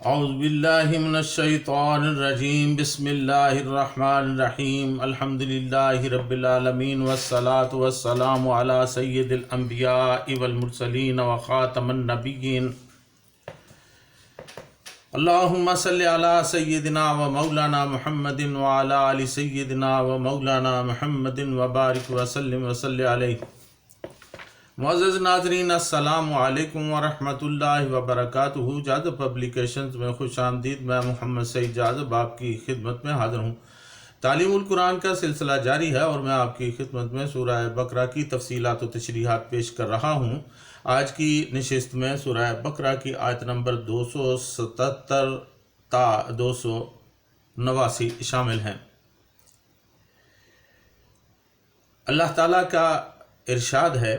اعوذ باللہ من الشیطان الرجیم بسم اللہ الرحمن الرحیم الحمد للہ رب العالمین والصلاة والسلام علی سید الانبیاء والمرسلین وخاتم النبیین اللہم صلی علی سیدنا و مولانا محمد وعلی آل سیدنا و مولانا محمد وبارک وسلم وصلی علیہ۔ معزز ناظرین، السلام علیکم ورحمۃ اللہ وبرکاتہ۔ جاذب پبلیکیشنز میں خوش آمدید۔ میں محمد سعید جاذب آپ کی خدمت میں حاضر ہوں۔ تعلیم القرآن کا سلسلہ جاری ہے اور میں آپ کی خدمت میں سورہ بقرہ کی تفصیلات و تشریحات پیش کر رہا ہوں۔ آج کی نشست میں سورہ بقرہ کی آیت نمبر 277 تا 289 شامل ہیں۔ اللہ تعالیٰ کا ارشاد ہے: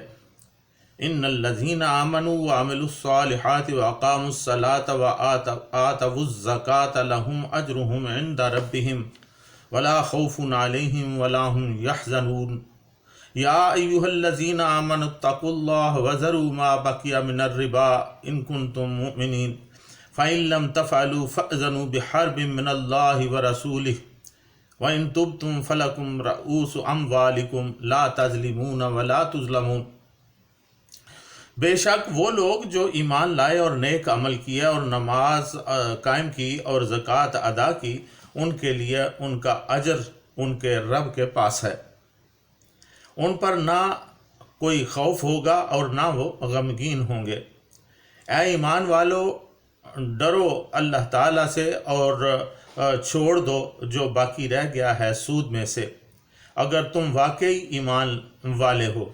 ان الذین آمنوا وعملوا الصالحات واقاموا الصلاة وآتوا الزکاة لهم اجرهم عند ربهم ولا خوف علیہم ولا هم يحزنون یا ایہا الذین آمنوا اتقوا اللہ وذروا ما بقی من الربا ان کنتم مؤمنین فإن لم تفعلوا فأذنوا بحرب من اللہ ورسولہ وإن تبتم فلکم رؤوس اموالکم لا تظلمون ولا تظلمون۔ بے شک وہ لوگ جو ایمان لائے اور نیک عمل کیا اور نماز قائم کی اور زکوٰۃ ادا کی، ان کے لیے ان کا اجر ان کے رب کے پاس ہے۔ ان پر نہ کوئی خوف ہوگا اور نہ وہ غمگین ہوں گے۔ اے ایمان والو، ڈرو اللہ تعالیٰ سے اور چھوڑ دو جو باقی رہ گیا ہے سود میں سے، اگر تم واقعی ایمان والے ہو۔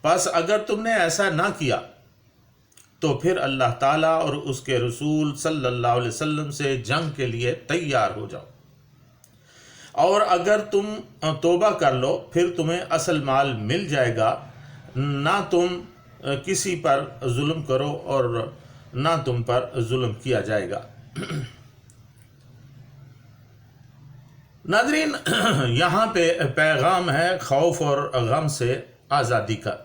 پس اگر تم نے ایسا نہ کیا تو پھر اللہ تعالیٰ اور اس کے رسول صلی اللہ علیہ وسلم سے جنگ کے لیے تیار ہو جاؤ، اور اگر تم توبہ کر لو پھر تمہیں اصل مال مل جائے گا، نہ تم کسی پر ظلم کرو اور نہ تم پر ظلم کیا جائے گا۔ ناظرین، یہاں پہ پیغام ہے خوف اور غم سے آزادی کا۔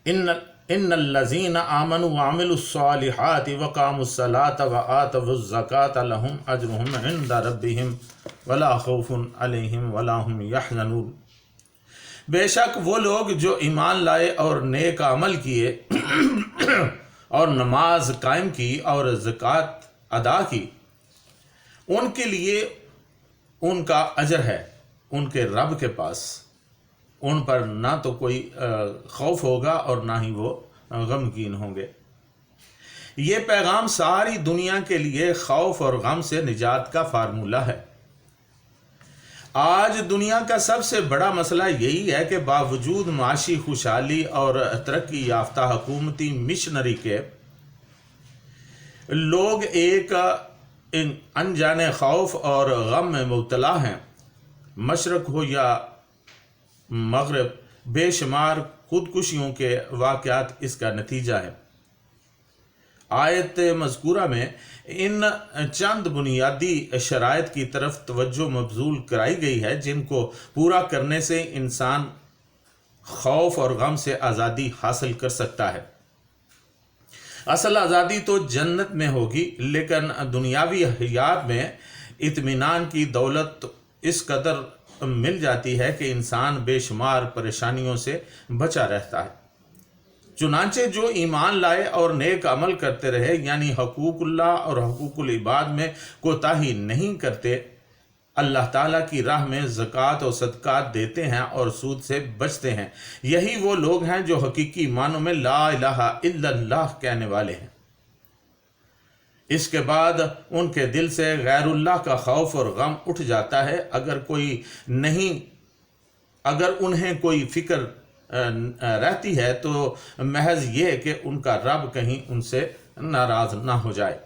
ان الذین آمنوا وعملوا الصالحات وقاموا الصلاة وآتوا الزکاة لهم اجرهم عند ربهم ولا خوف علیہم ولا هم يحزنون۔ بے شک وہ لوگ جو ایمان لائے اور نیک عمل کیے اور نماز قائم کی اور زکوٰۃ ادا کی، ان کے لیے ان کا اجر ہے ان کے رب کے پاس۔ ان پر نہ تو کوئی خوف ہوگا اور نہ ہی وہ غمگین ہوں گے۔ یہ پیغام ساری دنیا کے لیے خوف اور غم سے نجات کا فارمولہ ہے۔ آج دنیا کا سب سے بڑا مسئلہ یہی ہے کہ باوجود معاشی خوشحالی اور ترقی یافتہ حکومتی مشنری کے، لوگ ایک انجانے خوف اور غم میں مبتلا ہیں۔ مشرق ہو یا مغرب، بے شمار خودکشیوں کے واقعات اس کا نتیجہ ہے۔ آیت مذکورہ میں ان چند بنیادی شرائط کی طرف توجہ مبذول کرائی گئی ہے جن کو پورا کرنے سے انسان خوف اور غم سے آزادی حاصل کر سکتا ہے۔ اصل آزادی تو جنت میں ہوگی، لیکن دنیاوی حیات میں اطمینان کی دولت اس قدر مل جاتی ہے کہ انسان بے شمار پریشانیوں سے بچا رہتا ہے۔ چنانچہ جو ایمان لائے اور نیک عمل کرتے رہے، یعنی حقوق اللہ اور حقوق العباد میں کوتاہی نہیں کرتے، اللہ تعالیٰ کی راہ میں زکوٰۃ و صدقات دیتے ہیں اور سود سے بچتے ہیں، یہی وہ لوگ ہیں جو حقیقی معنوں میں لا الہ الا اللہ کہنے والے ہیں۔ اس کے بعد ان کے دل سے غیر اللہ کا خوف اور غم اٹھ جاتا ہے۔ اگر انہیں کوئی فکر رہتی ہے تو محض یہ کہ ان کا رب کہیں ان سے ناراض نہ ہو جائے۔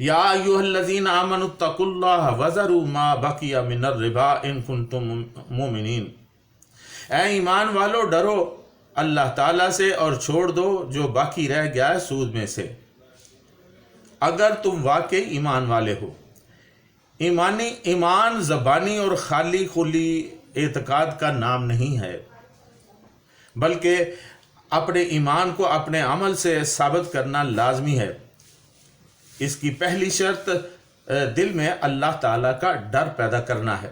یا ایھا الذین آمنوا اتقوا اللہ وذروا ما بقی من الربا ان کنتم مؤمنین۔ اے ایمان والو، ڈرو اللہ تعالیٰ سے اور چھوڑ دو جو باقی رہ گیا ہے سود میں سے، اگر تم واقعی ایمان والے ہو۔ ایمان زبانی اور خالی خلی اعتقاد کا نام نہیں ہے، بلکہ اپنے ایمان کو اپنے عمل سے ثابت کرنا لازمی ہے۔ اس کی پہلی شرط دل میں اللہ تعالیٰ کا ڈر پیدا کرنا ہے،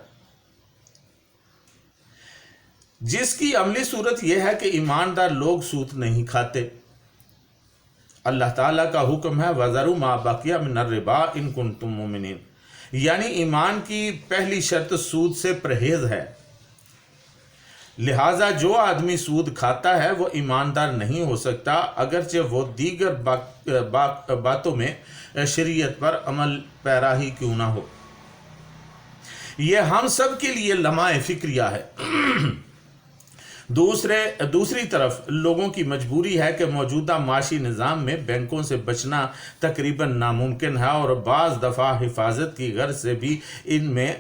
جس کی عملی صورت یہ ہے کہ ایماندار لوگ سود نہیں کھاتے۔ اللہ تعالیٰ کا حکم ہے وَذَرُوا مَا بَقِیَ مِنَ الرِّبَا إِن كُنتُم مُؤْمِنِینَ، یعنی ایمان کی پہلی شرط سود سے پرہیز ہے۔ لہٰذا جو آدمی سود کھاتا ہے وہ ایماندار نہیں ہو سکتا، اگرچہ وہ دیگر باتوں میں شریعت پر عمل پیرا ہی کیوں نہ ہو۔ یہ ہم سب کے لیے لمحہ فکریہ ہے۔ دوسری طرف لوگوں کی مجبوری ہے کہ موجودہ معاشی نظام میں بینکوں سے بچنا تقریباً ناممکن ہے، اور بعض دفعہ حفاظت کی غرض سے بھی ان میں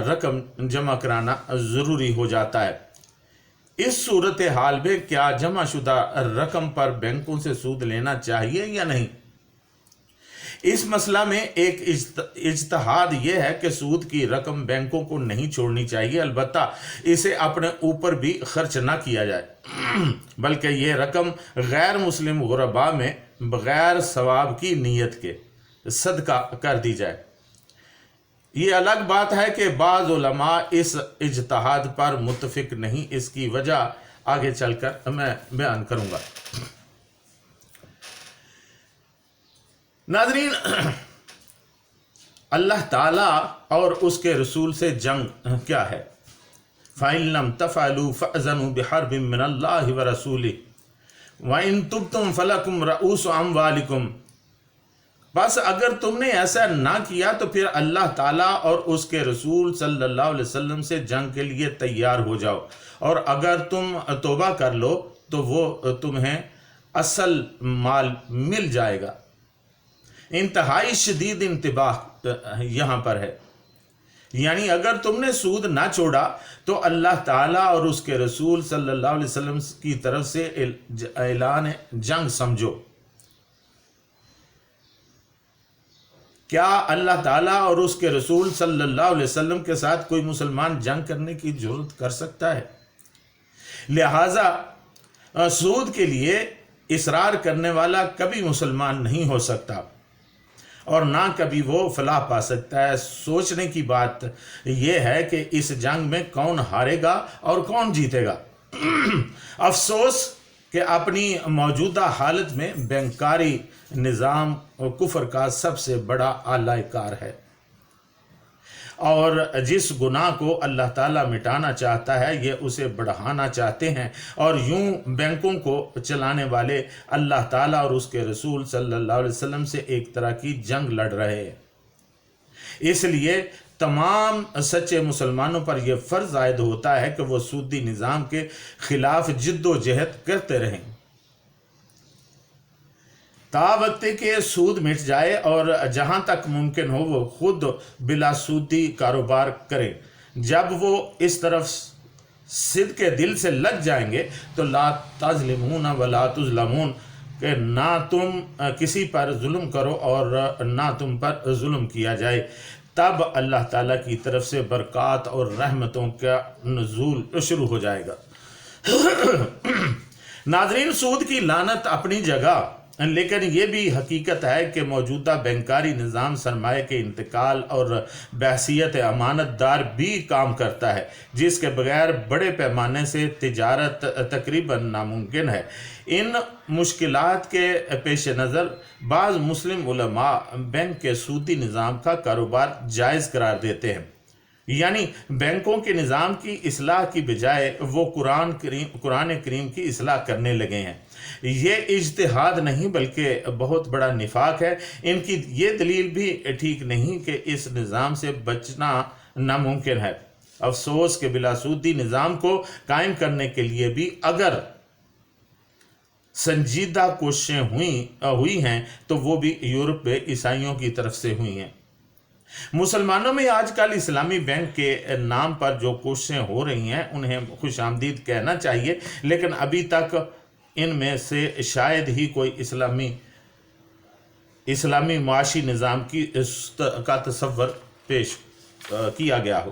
رقم جمع کرانا ضروری ہو جاتا ہے۔ اس صورتحال میں کیا جمع شدہ رقم پر بینکوں سے سود لینا چاہیے یا نہیں؟ اس مسئلہ میں ایک اجتہاد یہ ہے کہ سود کی رقم بینکوں کو نہیں چھوڑنی چاہیے، البتہ اسے اپنے اوپر بھی خرچ نہ کیا جائے، بلکہ یہ رقم غیر مسلم غرباء میں بغیر ثواب کی نیت کے صدقہ کر دی جائے۔ یہ الگ بات ہے کہ بعض علماء اس اجتہاد پر متفق نہیں، اس کی وجہ آگے چل کر میں بیان کروں گا۔ ناظرین، اللہ تعالیٰ اور اس کے رسول سے جنگ کیا ہے؟ فَإِن لَمْ تَفْعَلُوا فَأْذَنُوا بِحَرْبٍ مِّنَ اللَّهِ وَرَسُولِهِ وَإِن تُبْتُمْ فَلَكُمْ رُءُوسُ أَمْوَالِكُمْ، بس اگر تم نے ایسا نہ کیا تو پھر اللہ تعالیٰ اور اس کے رسول صلی اللہ علیہ وسلم سے جنگ کے لیے تیار ہو جاؤ، اور اگر تم توبہ کر لو تو وہ تمہیں اصل مال مل جائے گا۔ انتہائی شدید انتباہ یہاں پر ہے، یعنی اگر تم نے سود نہ چھوڑا تو اللہ تعالیٰ اور اس کے رسول صلی اللہ علیہ وسلم کی طرف سے اعلان جنگ سمجھو۔ کیا اللہ تعالیٰ اور اس کے رسول صلی اللہ علیہ وسلم کے ساتھ کوئی مسلمان جنگ کرنے کی جرات کر سکتا ہے؟ لہٰذا سود کے لیے اصرار کرنے والا کبھی مسلمان نہیں ہو سکتا، اور نہ کبھی وہ فلاح پا سکتا ہے۔ سوچنے کی بات یہ ہے کہ اس جنگ میں کون ہارے گا اور کون جیتے گا۔ افسوس کہ اپنی موجودہ حالت میں بینکاری نظام کفر کا سب سے بڑا اعلی کار ہے، اور جس گناہ کو اللہ تعالیٰ مٹانا چاہتا ہے یہ اسے بڑھانا چاہتے ہیں، اور یوں بینکوں کو چلانے والے اللہ تعالیٰ اور اس کے رسول صلی اللہ علیہ وسلم سے ایک طرح کی جنگ لڑ رہے ہیں۔ اس لیے تمام سچے مسلمانوں پر یہ فرض عائد ہوتا ہے کہ وہ سودی نظام کے خلاف جد و جہد کرتے رہیں تا وقت کہ سود مٹ جائے، اور جہاں تک ممکن ہو وہ خود بلا سودی کاروبار کریں۔ جب وہ اس طرف صدق کے دل سے لگ جائیں گے تو لا تظلمون ولا تظلمون، کہ نہ تم کسی پر ظلم کرو اور نہ تم پر ظلم کیا جائے، تب اللہ تعالیٰ کی طرف سے برکات اور رحمتوں کا نزول شروع ہو جائے گا۔ ناظرین، سود کی لعنت اپنی جگہ، لیکن یہ بھی حقیقت ہے کہ موجودہ بینکاری نظام سرمایہ کے انتقال اور بحیثیت امانت دار بھی کام کرتا ہے، جس کے بغیر بڑے پیمانے سے تجارت تقریباً ناممکن ہے۔ ان مشکلات کے پیش نظر بعض مسلم علماء بینک کے سودی نظام کا کاروبار جائز قرار دیتے ہیں، یعنی بینکوں کے نظام کی اصلاح کی بجائے وہ قرآن کریم کی اصلاح کرنے لگے ہیں۔ یہ اجتہاد نہیں بلکہ بہت بڑا نفاق ہے۔ ان کی یہ دلیل بھی ٹھیک نہیں کہ اس نظام سے بچنا ناممکن ہے۔ افسوس کہ بلا سودی نظام کو قائم کرنے کے لیے بھی اگر سنجیدہ کوششیں ہوئی ہیں تو وہ بھی یورپ میں عیسائیوں کی طرف سے ہوئی ہیں۔ مسلمانوں میں آج کل اسلامی بینک کے نام پر جو کوششیں ہو رہی ہیں انہیں خوش آمدید کہنا چاہیے، لیکن ابھی تک ان میں سے شاید ہی کوئی اسلامی معاشی نظام کا تصور پیش کیا گیا ہو۔